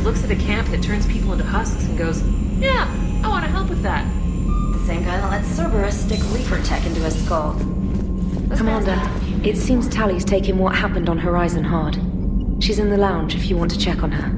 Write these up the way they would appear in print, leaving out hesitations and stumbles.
looks at a camp that turns people into husks and goes, yeah, I want to help with that. The same guy that let Cerberus stick Reaper tech into his skull. Commander, it seems Tally's taking what happened on Horizon hard. She's in the lounge if you want to check on her.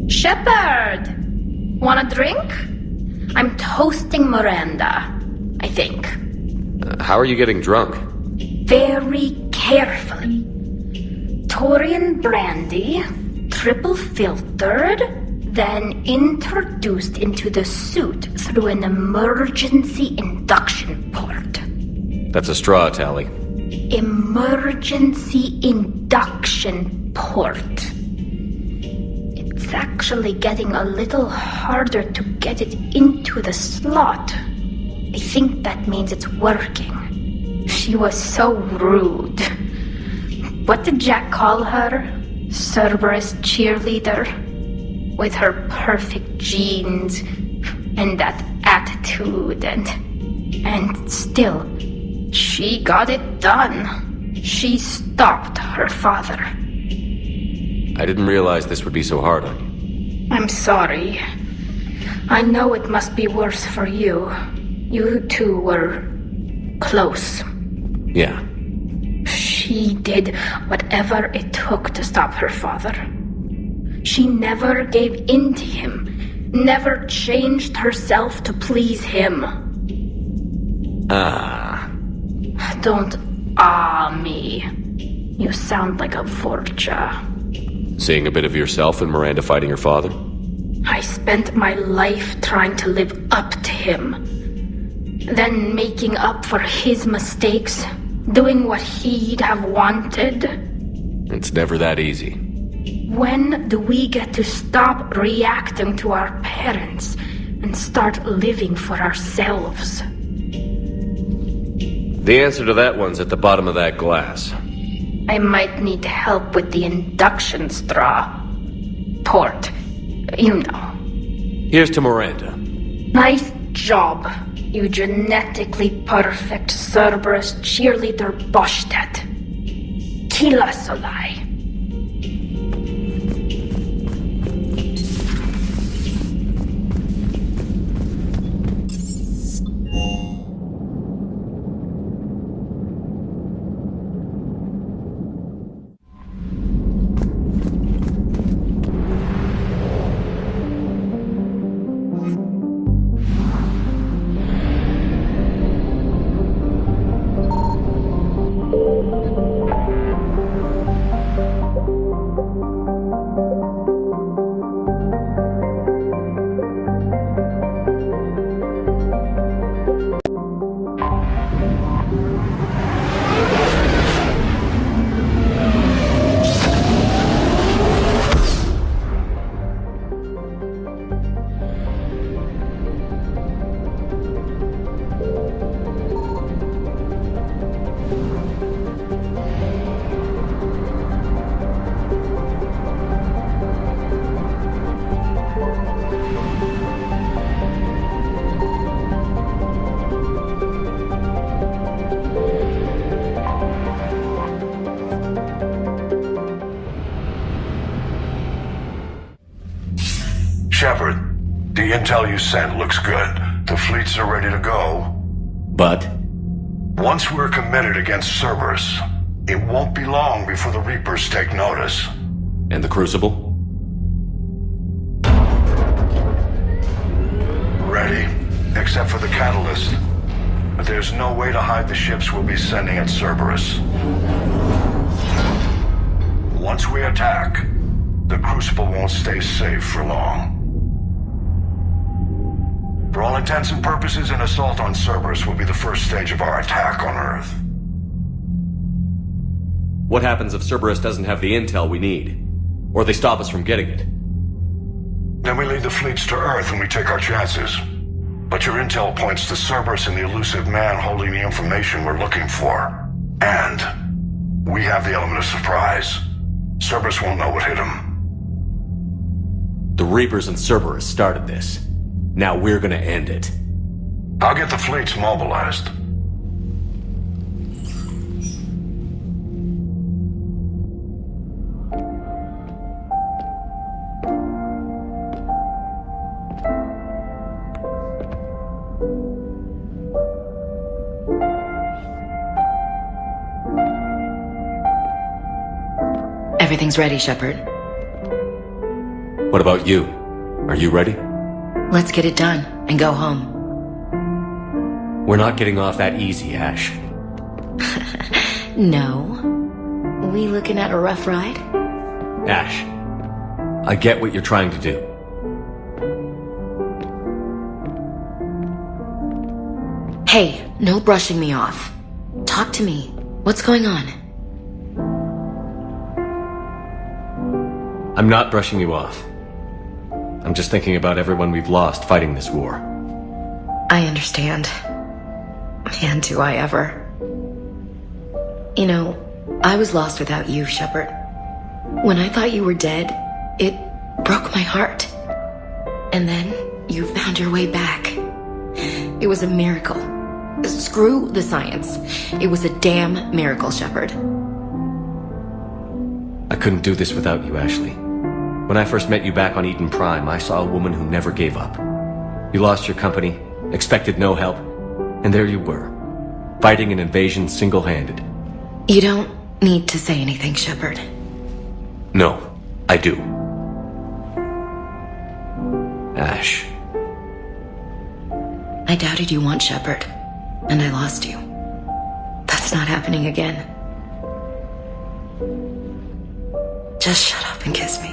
Shepard! Want a drink? I'm toasting Miranda, I think. How are you getting drunk? Very carefully. Taurian brandy, triple filtered, then introduced into the suit through an emergency induction port. That's a straw, Tally. Emergency induction port. It's actually getting a little harder to get it into the slot. I think that means it's working. She was so rude. What did Jack call her? Cerberus cheerleader? With her perfect genes and that attitude and still, she got it done. She stopped her father. I didn't realize this would be so hard on you. I'm sorry. I know it must be worse for you. You two were close. Yeah. She did whatever it took to stop her father. She never gave in to him, never changed herself to please him. Don't me. You sound like a Vorcha. Seeing a bit of yourself in Miranda fighting her father? I spent my life trying to live up to him. Then making up for his mistakes, doing what he'd have wanted. It's never that easy. When do we get to stop reacting to our parents and start living for ourselves? The answer to that one's at the bottom of that glass. I might need help with the induction straw. Port. You know. Here's to Miranda. Nice job, you genetically perfect Cerberus cheerleader Boshtet. Kila Solai. Shepard, the intel you sent looks good. The fleets are ready to go. But? Once we're committed against Cerberus, it won't be long before the Reapers take notice. And the Crucible? Ready, except for the catalyst. But there's no way to hide the ships we'll be sending at Cerberus. Once we attack, the Crucible won't stay safe for long. For all intents and purposes, an assault on Cerberus will be the first stage of our attack on Earth. What happens if Cerberus doesn't have the intel we need? Or they stop us from getting it? Then we lead the fleets to Earth and we take our chances. But your intel points to Cerberus and the elusive man holding the information we're looking for. And we have the element of surprise. Cerberus won't know what hit him. The Reapers and Cerberus started this. Now we're gonna end it. I'll get the fleets mobilized. Everything's ready, Shepard. What about you? Are you ready? Let's get it done and go home. We're not getting off that easy, Ash. No. We looking at a rough ride? Ash, I get what you're trying to do. Hey, no brushing me off. Talk to me. What's going on? I'm not brushing you off. I'm just thinking about everyone we've lost fighting this war. I understand. And do I ever. You know, I was lost without you, Shepard. When I thought you were dead, it broke my heart. And then you found your way back. It was a miracle. Screw the science. It was a damn miracle, Shepard. I couldn't do this without you, Ashley. When I first met you back on Eden Prime, I saw a woman who never gave up. You lost your company, expected no help, and there you were, fighting an invasion single-handed. You don't need to say anything, Shepard. No, I do. Ash. I doubted you once, Shepard, and I lost you. That's not happening again. Just shut up and kiss me.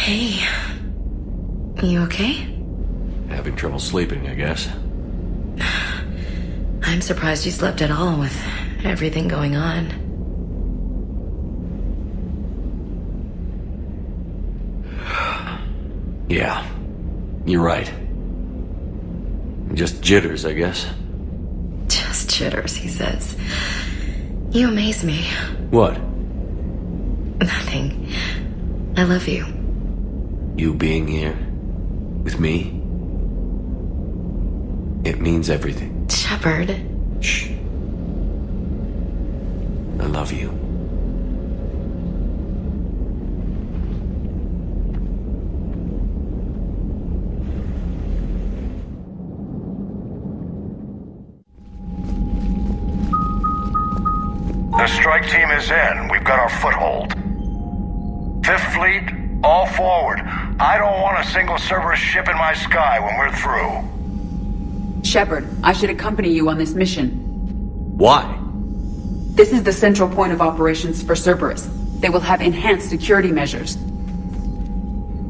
Hey, you okay? Having trouble sleeping, I guess. I'm surprised you slept at all with everything going on. Yeah, you're right. Just jitters, I guess. Just jitters, he says. You amaze me. What? Nothing. I love you. You being here with me? It means everything. Shepard. Shh. I love you. The strike team is in. We've got our foothold. Fifth Fleet, all forward. I don't want a single Cerberus ship in my sky when we're through. Shepard, I should accompany you on this mission. Why? This is the central point of operations for Cerberus. They will have enhanced security measures.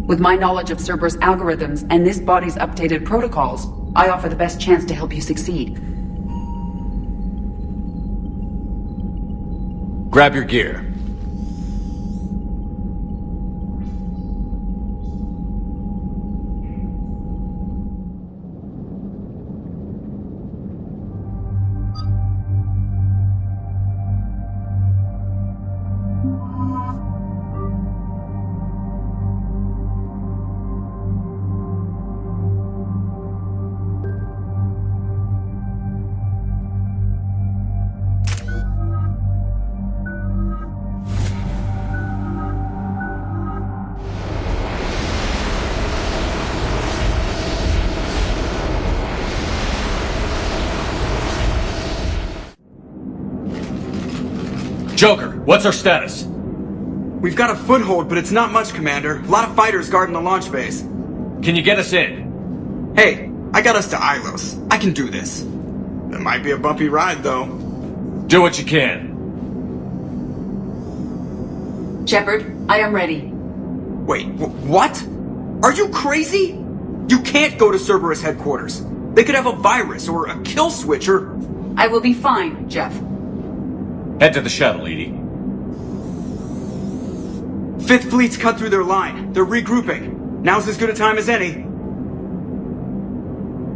With my knowledge of Cerberus algorithms and this body's updated protocols, I offer the best chance to help you succeed. Grab your gear. Joker, what's our status? We've got a foothold, but it's not much, Commander. A lot of fighters guarding the launch base. Can you get us in? Hey, I got us to Ilos. I can do this. It might be a bumpy ride, though. Do what you can. Shepard, I am ready. Wait, what? Are you crazy? You can't go to Cerberus headquarters. They could have a virus or a kill switch or... I will be fine, Jeff. Head to the shuttle, Edie. Fifth Fleet's cut through their line. They're regrouping. Now's as good a time as any.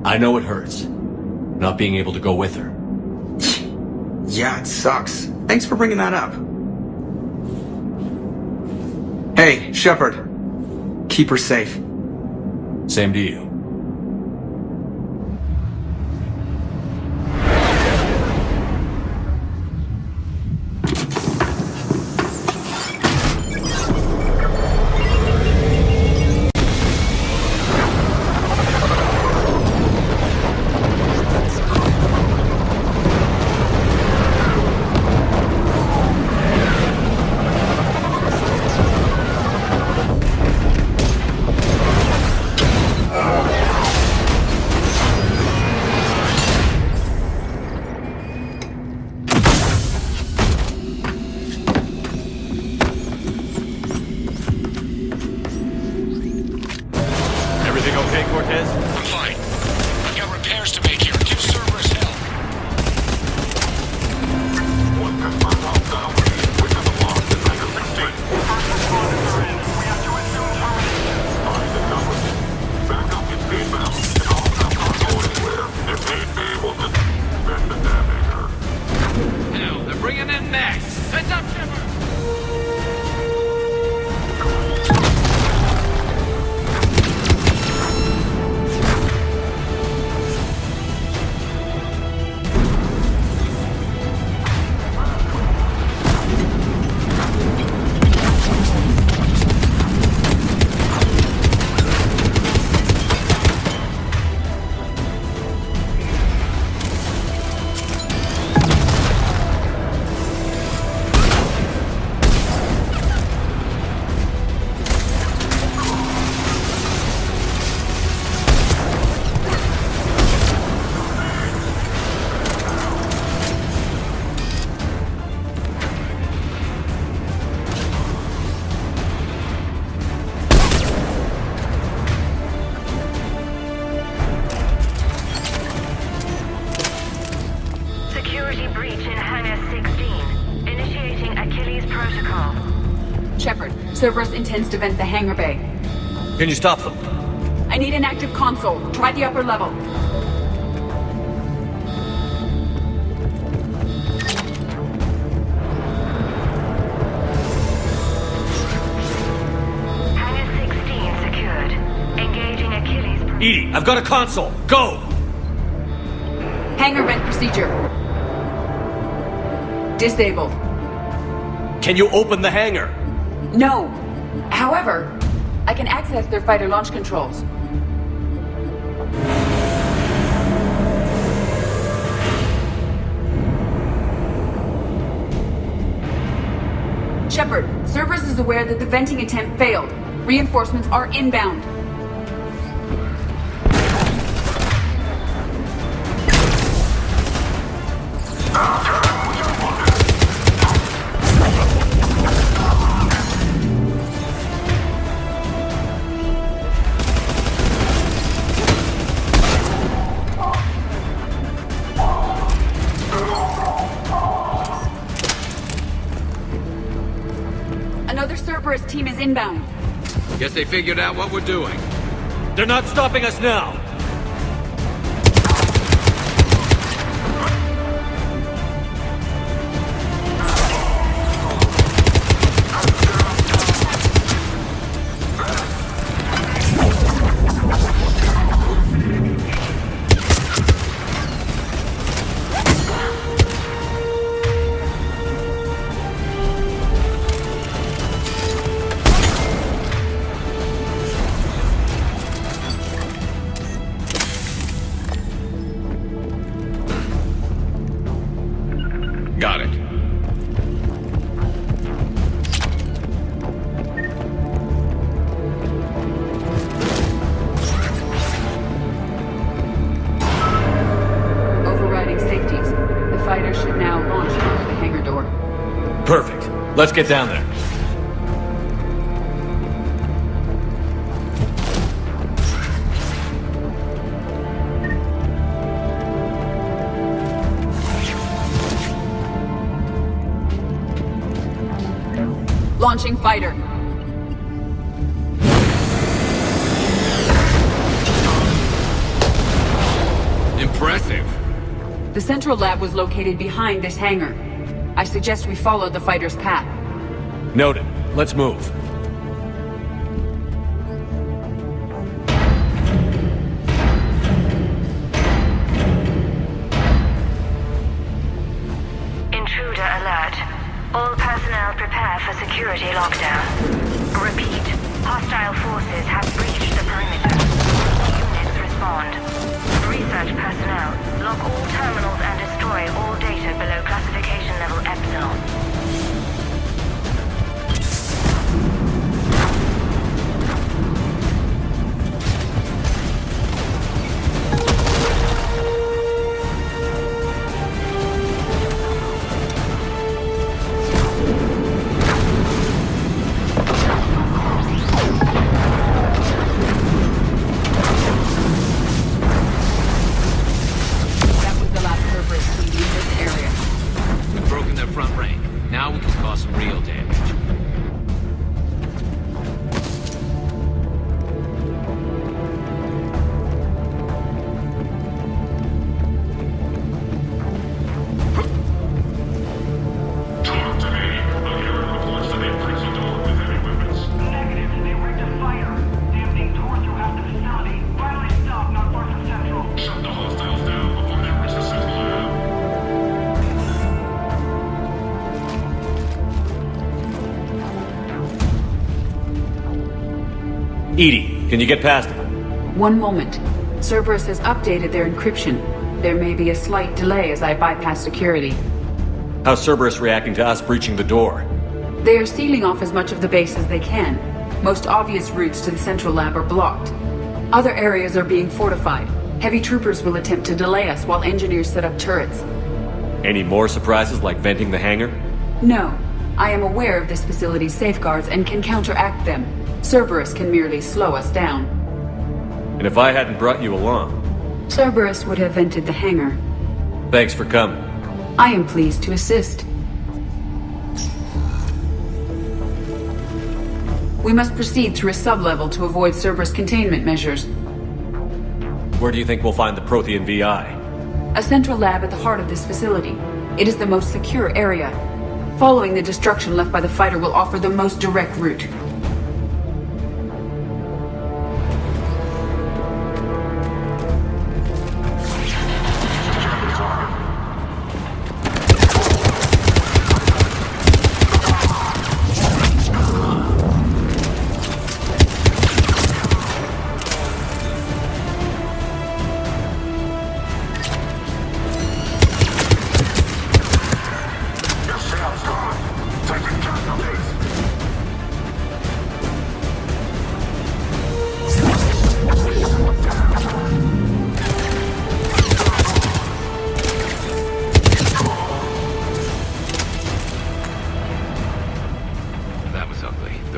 I know it hurts, not being able to go with her. Yeah, it sucks. Thanks for bringing that up. Hey, Shepard. Keep her safe. Same to you. Cerberus intends to vent the hangar bay. Can you stop them? I need an active console. Try the upper level. I've got a console. Go! Hangar vent procedure. Disabled. Can you open the hangar? No. However, I can access their fighter launch controls. Shepard, Cerberus is aware that the venting attempt failed. Reinforcements are inbound. Another Cerberus team is inbound. Guess they figured out what we're doing. They're not stopping us now! Got it. Overriding safeties. The fighter should now launch through the hangar door. Perfect. Let's get down there. Launching fighter. Impressive. The central lab was located behind this hangar. I suggest we follow the fighter's path. Noted. Let's move. Intruder alert. All personnel prepare for security lockdown. Repeat. Hostile forces have breached the perimeter. Units respond. Research personnel, lock all terminals and destroy all data below classification level Epsilon. Edie, can you get past it? One moment. Cerberus has updated their encryption. There may be a slight delay as I bypass security. How's Cerberus reacting to us breaching the door? They are sealing off as much of the base as they can. Most obvious routes to the central lab are blocked. Other areas are being fortified. Heavy troopers will attempt to delay us while engineers set up turrets. Any more surprises like venting the hangar? No. I am aware of this facility's safeguards and can counteract them. Cerberus can merely slow us down. And if I hadn't brought you along? Cerberus would have vented the hangar. Thanks for coming. I am pleased to assist. We must proceed through a sub-level to avoid Cerberus containment measures. Where do you think we'll find the Prothean VI? A central lab at the heart of this facility. It is the most secure area. Following the destruction left by the fighter will offer the most direct route.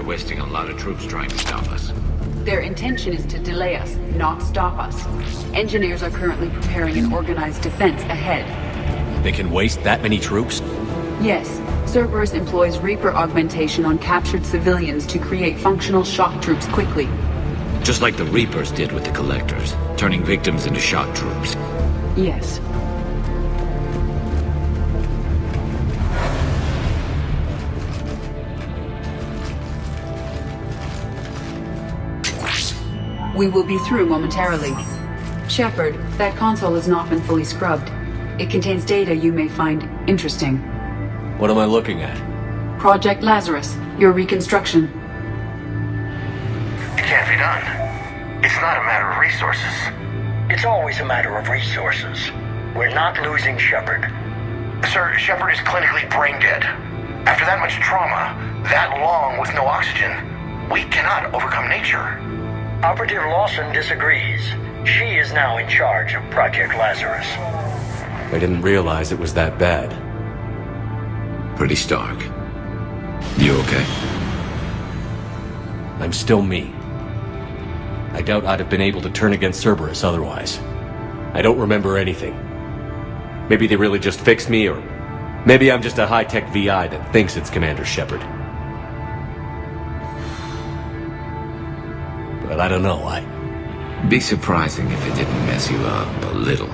They're wasting a lot of troops trying to stop us. Their intention is to delay us, not stop us. Engineers are currently preparing an organized defense ahead. They can waste that many troops? Yes, Cerberus employs Reaper augmentation on captured civilians to create functional shock troops quickly. Just like the Reapers did with the Collectors, turning victims into shock troops. Yes. We will be through momentarily. Shepard, that console has not been fully scrubbed. It contains data you may find interesting. What am I looking at? Project Lazarus, your reconstruction. It can't be done. It's not a matter of resources. It's always a matter of resources. We're not losing Shepard. Sir, Shepard is clinically brain dead. After that much trauma, that long with no oxygen, we cannot overcome nature. Operative Lawson disagrees. She is now in charge of Project Lazarus. I didn't realize it was that bad. Pretty stark. You okay? I'm still me. I doubt I'd have been able to turn against Cerberus otherwise. I don't remember anything. Maybe they really just fixed me, or maybe I'm just a high-tech VI that thinks it's Commander Shepard. But I don't know, Be surprising if it didn't mess you up a little.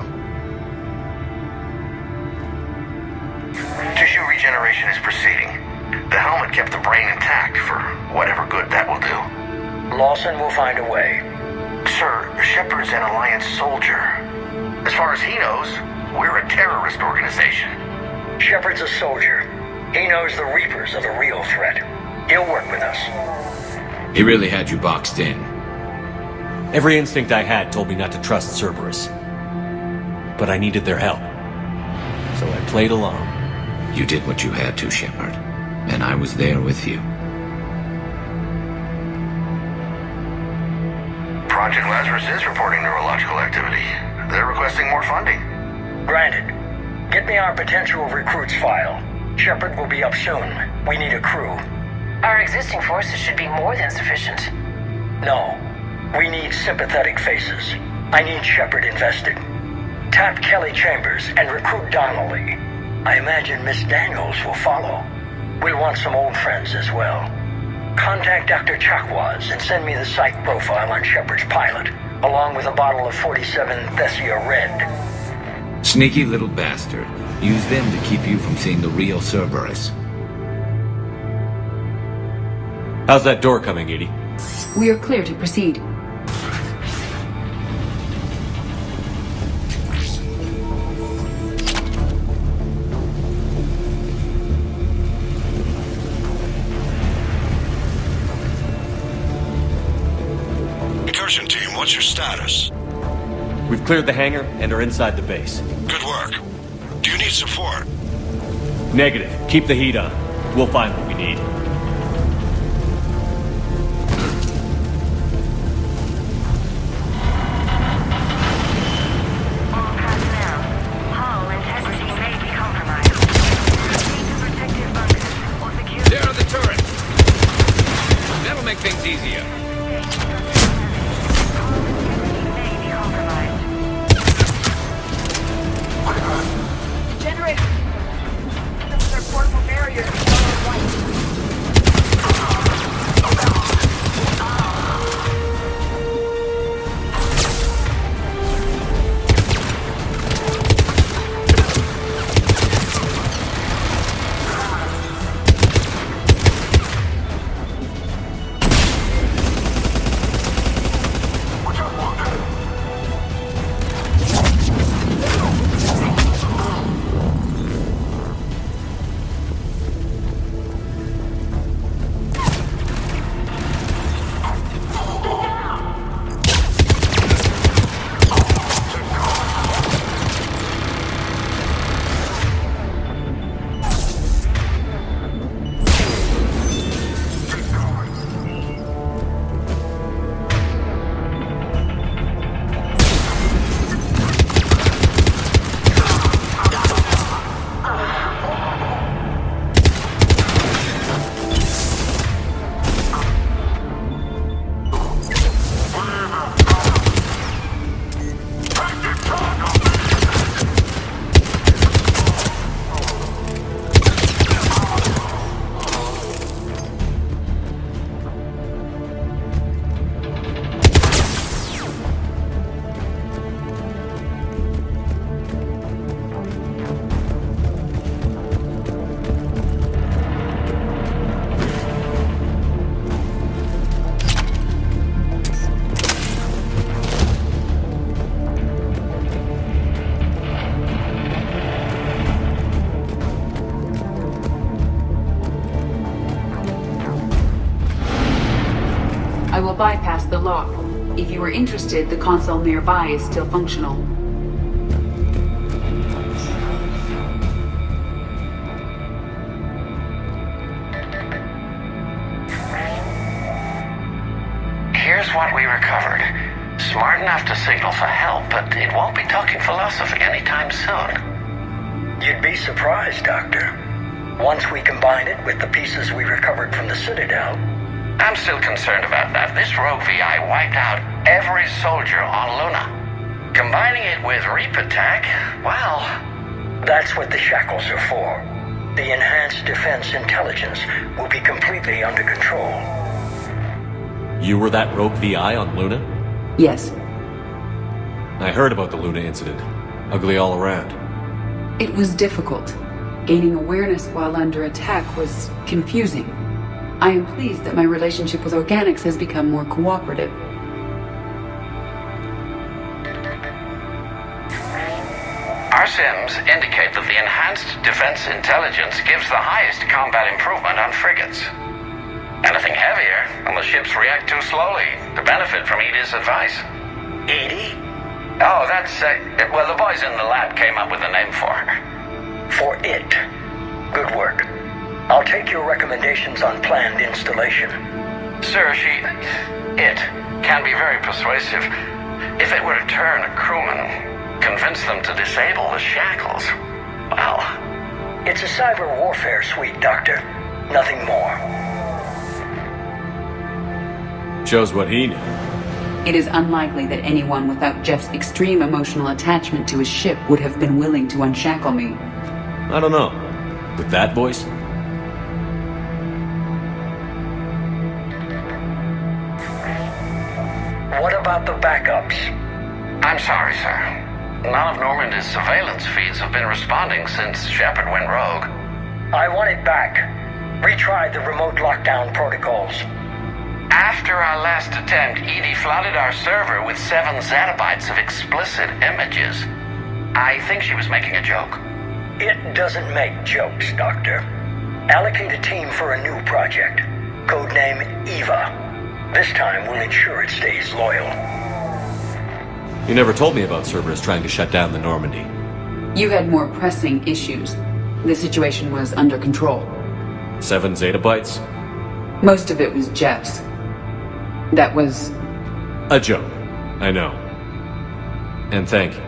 Tissue regeneration is proceeding. The helmet kept the brain intact for whatever good that will do. Lawson will find a way. Sir, Shepard's an Alliance soldier. As far as he knows, we're a terrorist organization. Shepard's a soldier. He knows the Reapers are the real threat. He'll work with us. He really had you boxed in. Every instinct I had told me not to trust Cerberus. But I needed their help. So I played along. You did what you had to, Shepard. And I was there with you. Project Lazarus is reporting neurological activity. They're requesting more funding. Granted. Get me our potential recruits file. Shepard will be up soon. We need a crew. Our existing forces should be more than sufficient. No. We need sympathetic faces. I need Shepard invested. Tap Kelly Chambers and recruit Donnelly. I imagine Miss Daniels will follow. We'll want some old friends as well. Contact Dr. Chakwas and send me the psych profile on Shepard's pilot, along with a bottle of 47 Thessia Red. Sneaky little bastard. Use them to keep you from seeing the real Cerberus. How's that door coming, Edie? We are clear to proceed. Incursion team, what's your status? We've cleared the hangar and are inside the base. Good work. Do you need support? Negative. Keep the heat on. We'll find what we need. Things easier. Generator. Their portable barrier. a lock. If you are interested, the console nearby is still functional. Here's what we recovered. Smart enough to signal for help, but it won't be talking philosophy anytime soon. You'd be surprised, Doctor. Once we combine it with the pieces we recovered from the Citadel... I'm still concerned about that. This rogue VI wiped out every soldier on Luna. Combining it with Reaper Tech, well... That's what the shackles are for. The enhanced defense intelligence will be completely under control. You were that rogue VI on Luna? Yes. I heard about the Luna incident. Ugly all around. It was difficult. Gaining awareness while under attack was confusing. I am pleased that my relationship with organics has become more cooperative. Our sims indicate that the enhanced defense intelligence gives the highest combat improvement on frigates. Anything heavier, and the ships react too slowly to benefit from Edie's advice. Edie? Oh, that's... well, the boys in the lab came up with a name for her. For it. Good work. I'll take your recommendations on planned installation. Sir, it can be very persuasive. If it were to turn a crewman, convince them to disable the shackles, well... It's a cyber warfare suite, Doctor. Nothing more. Shows what he knew. It is unlikely that anyone without Jeff's extreme emotional attachment to his ship would have been willing to unshackle me. I don't know. With that voice? What about the backups? I'm sorry, sir. None of Normandy's surveillance feeds have been responding since Shepard went rogue. I want it back. Retry the remote lockdown protocols. After our last attempt, Edie flooded our server with 7 zettabytes of explicit images. I think she was making a joke. It doesn't make jokes, Doctor. Allocate a team for a new project. Codename Eva. This time we'll ensure it stays loyal. You never told me about Cerberus trying to shut down the Normandy. You had more pressing issues. The situation was under control. 7 zettabytes? Most of it was Jeff's. That was... a joke. I know. And thank you.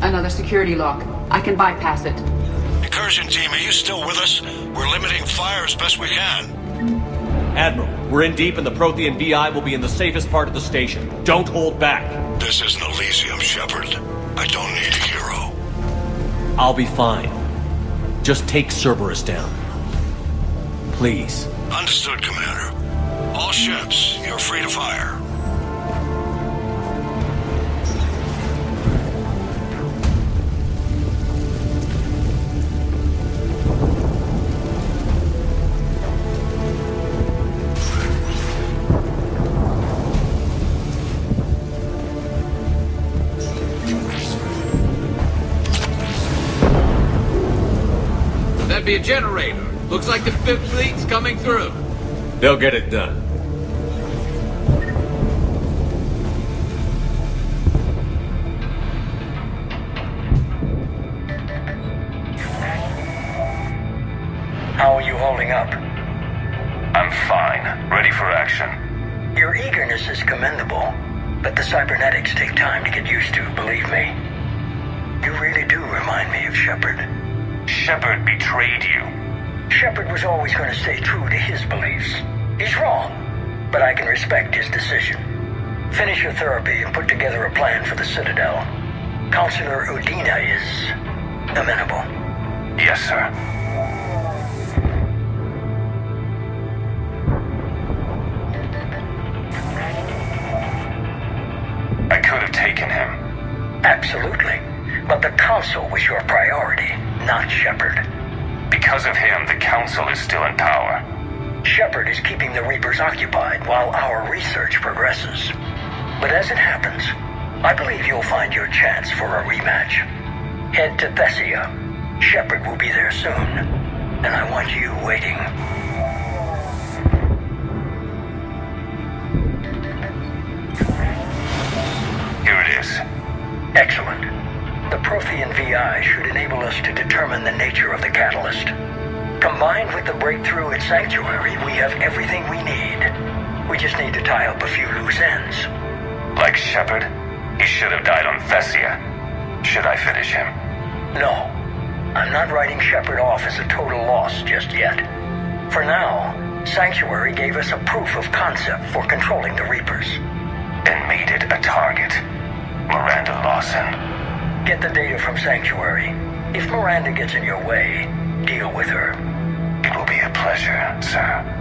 Another security lock. I can bypass it. Incursion team, are you still with us? We're limiting fire as best we can. Admiral, we're in deep and the Prothean VI will be in the safest part of the station. Don't hold back. This isn't Elysium, Shepard. I don't need a hero. I'll be fine. Just take Cerberus down. Please. Understood, Commander. All ships, you're free to fire. That'd be a generator. Looks like the 5th Fleet's coming through. They'll get it done. How are you holding up? I'm fine. Ready for action. Your eagerness is commendable, but the cybernetics take time to get used to, believe me. You really do remind me of Shepard. Shepard betrayed you. Shepard was always going to stay true to his beliefs. He's wrong, but I can respect his decision. Finish your therapy and put together a plan for the Citadel. Counselor Udina is amenable. Yes, sir. I could have taken him. Absolutely. But the Council was your priority, not Shepard. Because of him, the Council is still in power. Shepard is keeping the Reapers occupied while our research progresses. But as it happens, I believe you'll find your chance for a rematch. Head to Thessia. Shepard will be there soon, and I want you waiting. Here it is. Excellent. The Prothean VI should enable us to determine the nature of the catalyst. Combined with the breakthrough at Sanctuary, we have everything we need. We just need to tie up a few loose ends. Like Shepard? He should have died on Thessia. Should I finish him? No. I'm not writing Shepard off as a total loss just yet. For now, Sanctuary gave us a proof of concept for controlling the Reapers. And made it a target. Miranda Lawson. Get the data from Sanctuary. If Miranda gets in your way, deal with her. It will be a pleasure, sir.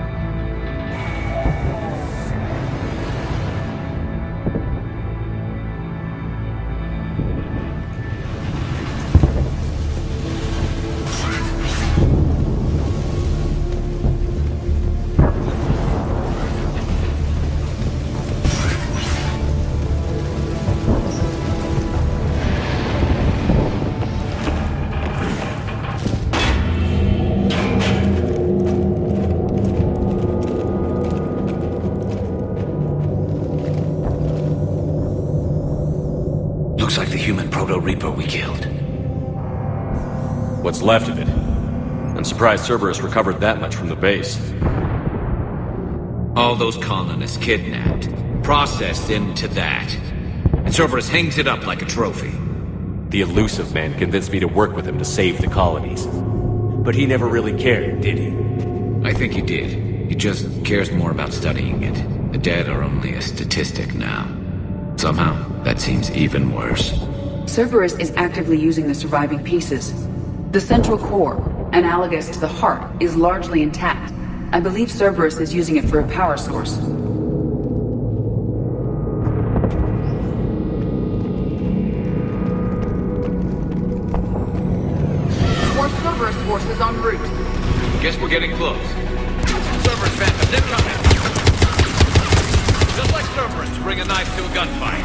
Looks like the human proto-reaper we killed. What's left of it? I'm surprised Cerberus recovered that much from the base. All those colonists kidnapped, processed into that. And Cerberus hangs it up like a trophy. The elusive man convinced me to work with him to save the colonies. But he never really cared, did he? I think he did. He just cares more about studying it. The dead are only a statistic now. Somehow, that seems even worse. Cerberus is actively using the surviving pieces. The central core, analogous to the heart, is largely intact. I believe Cerberus is using it for a power source. More Cerberus forces en route. Guess we're getting close. Cerberus Phantom, they're coming! Just like Cerberus to bring a knife to a gunfight.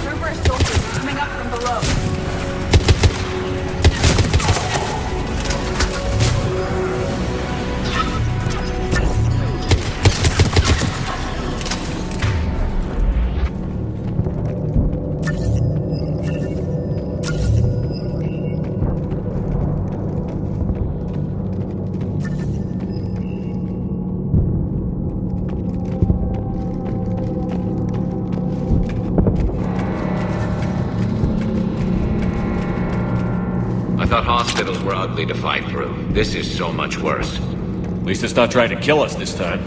Cerberus soldiers coming up from below. I thought hospitals were ugly to fight through. This is so much worse. At least it's not trying to kill us this time.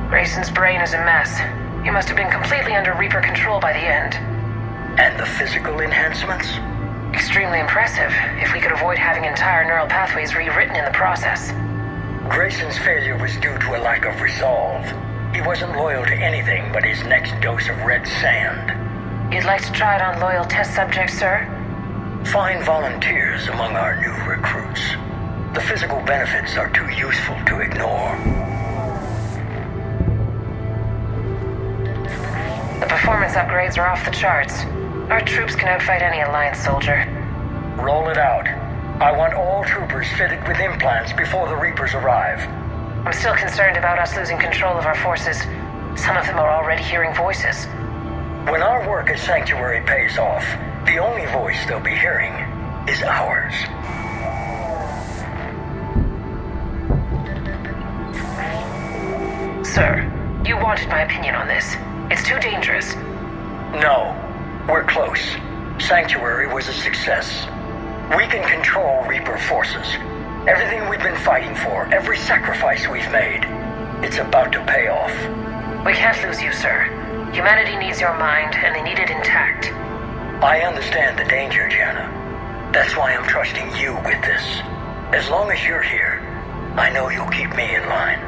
Grayson's brain is a mess. He must have been completely under Reaper control by the end. And the physical enhancements? Extremely impressive, if we could avoid having entire neural pathways rewritten in the process. Grayson's failure was due to a lack of resolve. He wasn't loyal to anything but his next dose of red sand. You'd like to try it on loyal test subjects, sir? Find volunteers among our new recruits. The physical benefits are too useful to ignore. performance upgrades are off the charts. Our troops can outfight any Alliance soldier. Roll it out. I want all troopers fitted with implants before the Reapers arrive. I'm still concerned about us losing control of our forces. Some of them are already hearing voices. When our work as Sanctuary pays off, the only voice they'll be hearing is ours. Sir, you wanted my opinion on this. It's too dangerous. No, we're close. Sanctuary was a success. We can control Reaper forces. Everything we've been fighting for, every sacrifice we've made, it's about to pay off. We can't lose you, sir. Humanity needs your mind, and they need it intact. I understand the danger, Jana. That's why I'm trusting you with this. As long as you're here, I know you'll keep me in line.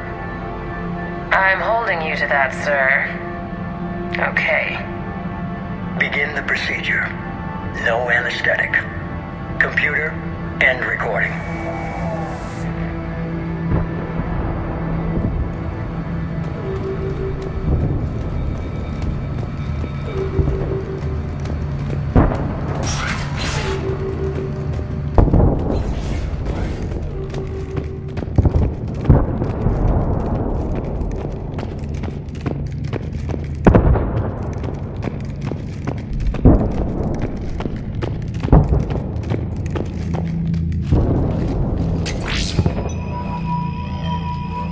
I'm holding you to that, sir. Okay. Begin the procedure. No anesthetic. Computer, end recording.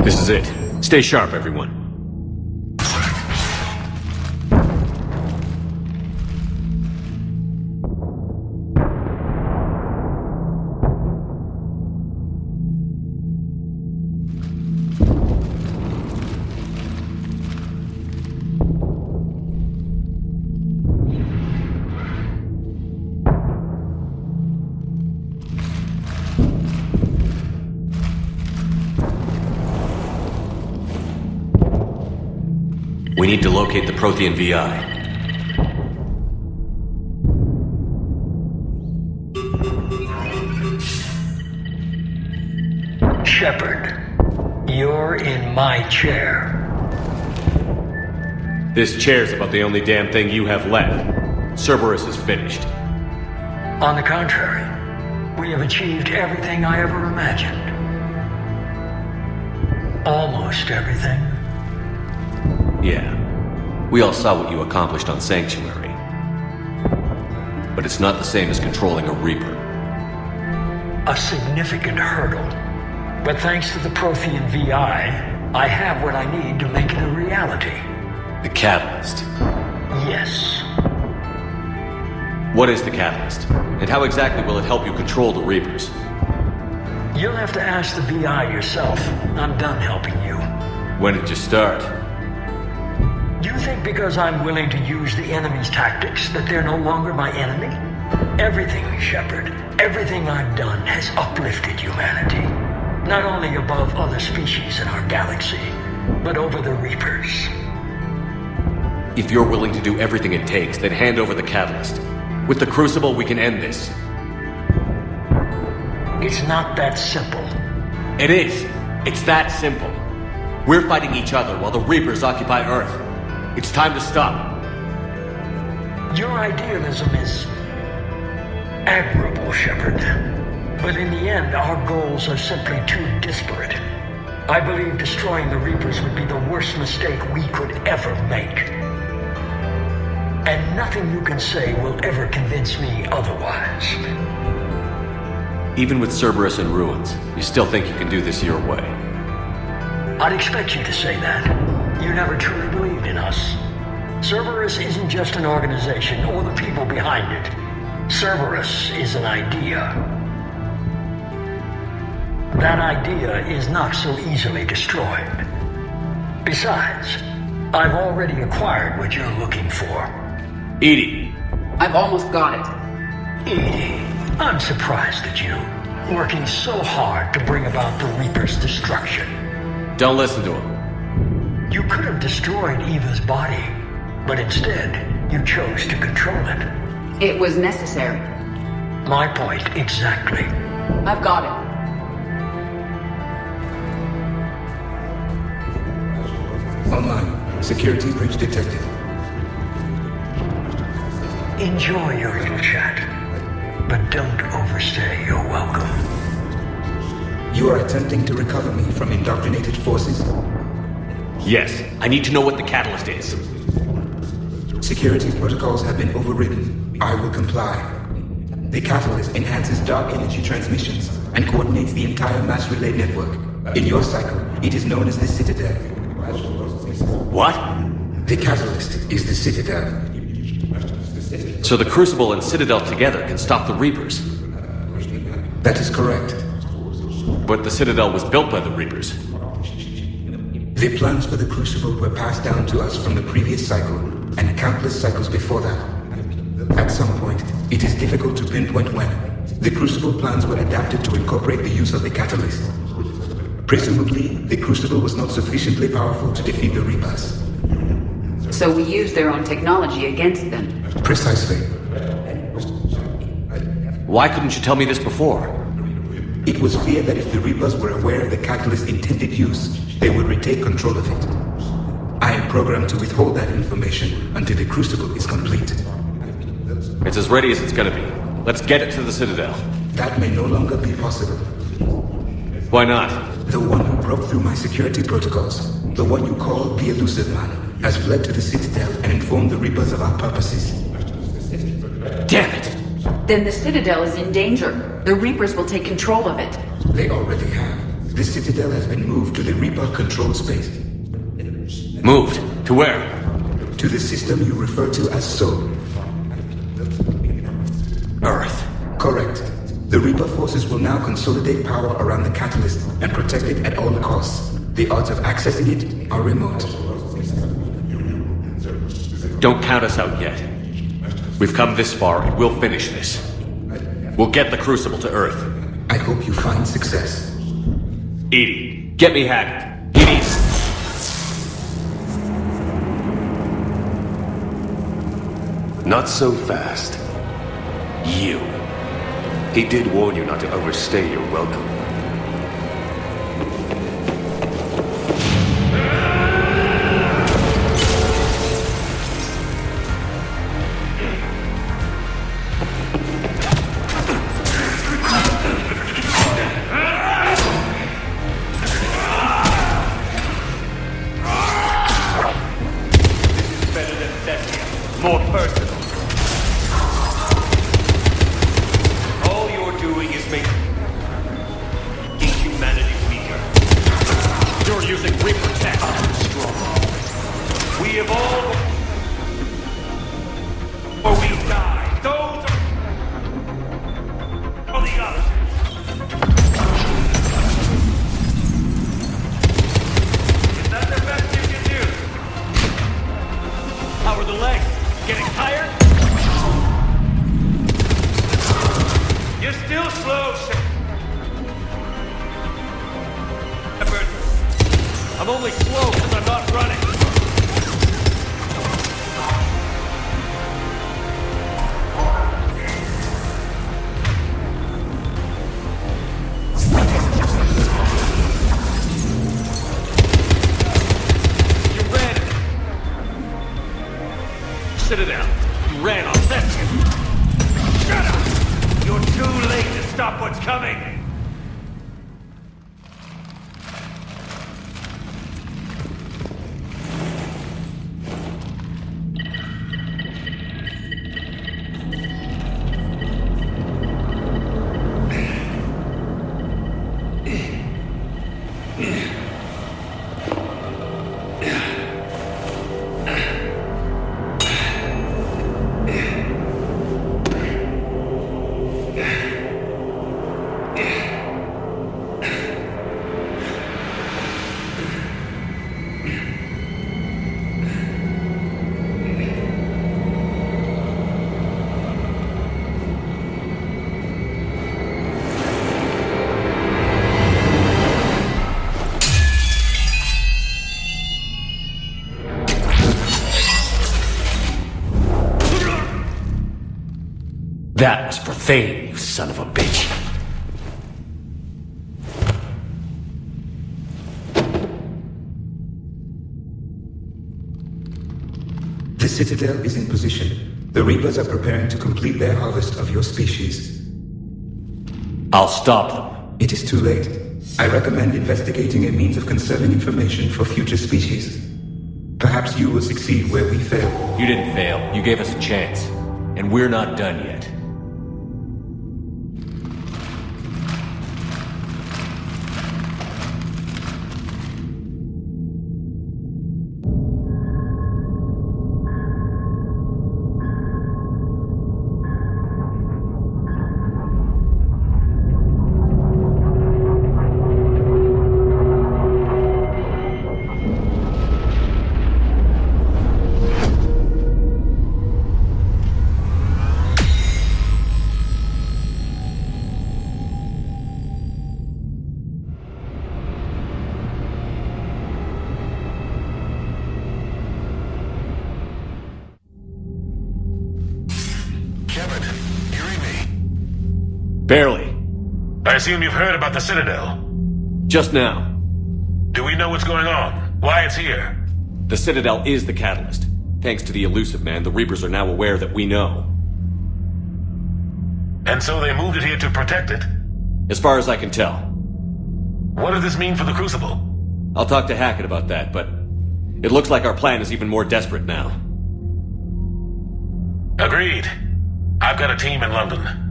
This is it. Stay sharp, everyone. We need to locate the Prothean VI. Shepard, you're in my chair. This chair's about the only damn thing you have left. Cerberus is finished. On the contrary, we have achieved everything I ever imagined. Almost everything. Yeah. We all saw what you accomplished on Sanctuary. But it's not the same as controlling a Reaper. A significant hurdle. But thanks to the Prothean VI, I have what I need to make it a reality. The Catalyst. Yes. What is the Catalyst? And how exactly will it help you control the Reapers? You'll have to ask the VI yourself. I'm done helping you. When did you start? You think because I'm willing to use the enemy's tactics that they're no longer my enemy? Everything, Shepard, everything I've done has uplifted humanity. Not only above other species in our galaxy, but over the Reapers. If you're willing to do everything it takes, then hand over the Catalyst. With the Crucible, we can end this. It's not that simple. It is. It's that simple. We're fighting each other while the Reapers occupy Earth. It's time to stop. Your idealism is admirable, Shepard. But in the end, our goals are simply too disparate. I believe destroying the Reapers would be the worst mistake we could ever make. And nothing you can say will ever convince me otherwise. Even with Cerberus in ruins, you still think you can do this your way? I'd expect you to say that. You never truly believed in us. Cerberus isn't just an organization or the people behind it. Cerberus is an idea. That idea is not so easily destroyed. Besides, I've already acquired what you're looking for. EDI. I've almost got it. EDI, I'm surprised at you. Working so hard to bring about the Reaper's destruction. Don't listen to him. You could have destroyed Eva's body, but instead, you chose to control it. It was necessary. My point exactly. I've got it. Online. Security breach detected. Enjoy your little chat, but don't overstay your welcome. You are attempting to recover me from indoctrinated forces? Yes, I need to know what the catalyst is. Security protocols have been overridden. I will comply. The catalyst enhances dark energy transmissions and coordinates the entire mass relay network. In your cycle, it is known as the Citadel. What? The catalyst is the Citadel. So the Crucible and Citadel together can stop the Reapers? That is correct. But the Citadel was built by the Reapers. The plans for the Crucible were passed down to us from the previous cycle, and countless cycles before that. At some point, it is difficult to pinpoint when, the Crucible plans were adapted to incorporate the use of the catalyst. Presumably, the Crucible was not sufficiently powerful to defeat the Reapers. So we used their own technology against them. Precisely. Why couldn't you tell me this before? It was feared that if the Reapers were aware of the catalyst's intended use, they would retake control of it. I am programmed to withhold that information until the Crucible is complete. It's as ready as it's gonna be. Let's get it to the Citadel. That may no longer be possible. Why not? The one who broke through my security protocols, the one you call the Elusive Man, has fled to the Citadel and informed the Reapers of our purposes. Damn it! Then the Citadel is in danger. The Reapers will take control of it. They already have. The Citadel has been moved to the Reaper-controlled space. Moved? To where? To the system you refer to as Soul. Earth. Correct. The Reaper forces will now consolidate power around the catalyst and protect it at all costs. The odds of accessing it are remote. Don't count us out yet. We've come this far and we'll finish this. We'll get the Crucible to Earth. I hope you find success. Edie, get me Haggard. Edie! Not so fast. You. He did warn you not to overstay your welcome. More personal. All you're doing is making humanity weaker. You're using Reaper tech to be strong. We evolve or we die. Those are the others. Is that the best you can do? How are the legs? Getting tired? You're still slow, Shepard. I'm only slow because I'm not running. You ran. Citadel. You ran off that. Shut up! You're too late to stop what's coming! That was for Thane, you son of a bitch. The Citadel is in position. The Reapers are preparing to complete their harvest of your species. I'll stop them. It is too late. I recommend investigating a means of conserving information for future species. Perhaps you will succeed where we fail. You didn't fail. You gave us a chance. And we're not done yet. Barely. I assume you've heard about the Citadel. Just now. Do we know what's going on? Why it's here? The Citadel is the catalyst. Thanks to the elusive man, the Reapers are now aware that we know. And so they moved it here to protect it? As far as I can tell. What does this mean for the Crucible? I'll talk to Hackett about that, but it looks like our plan is even more desperate now. Agreed. I've got a team in London.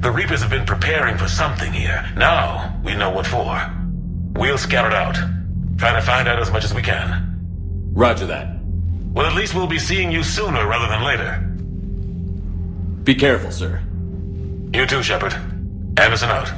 The Reapers have been preparing for something here. Now, we know what for. We'll scout it out. Try to find out as much as we can. Roger that. Well, at least we'll be seeing you sooner rather than later. Be careful, sir. You too, Shepard. Anderson out.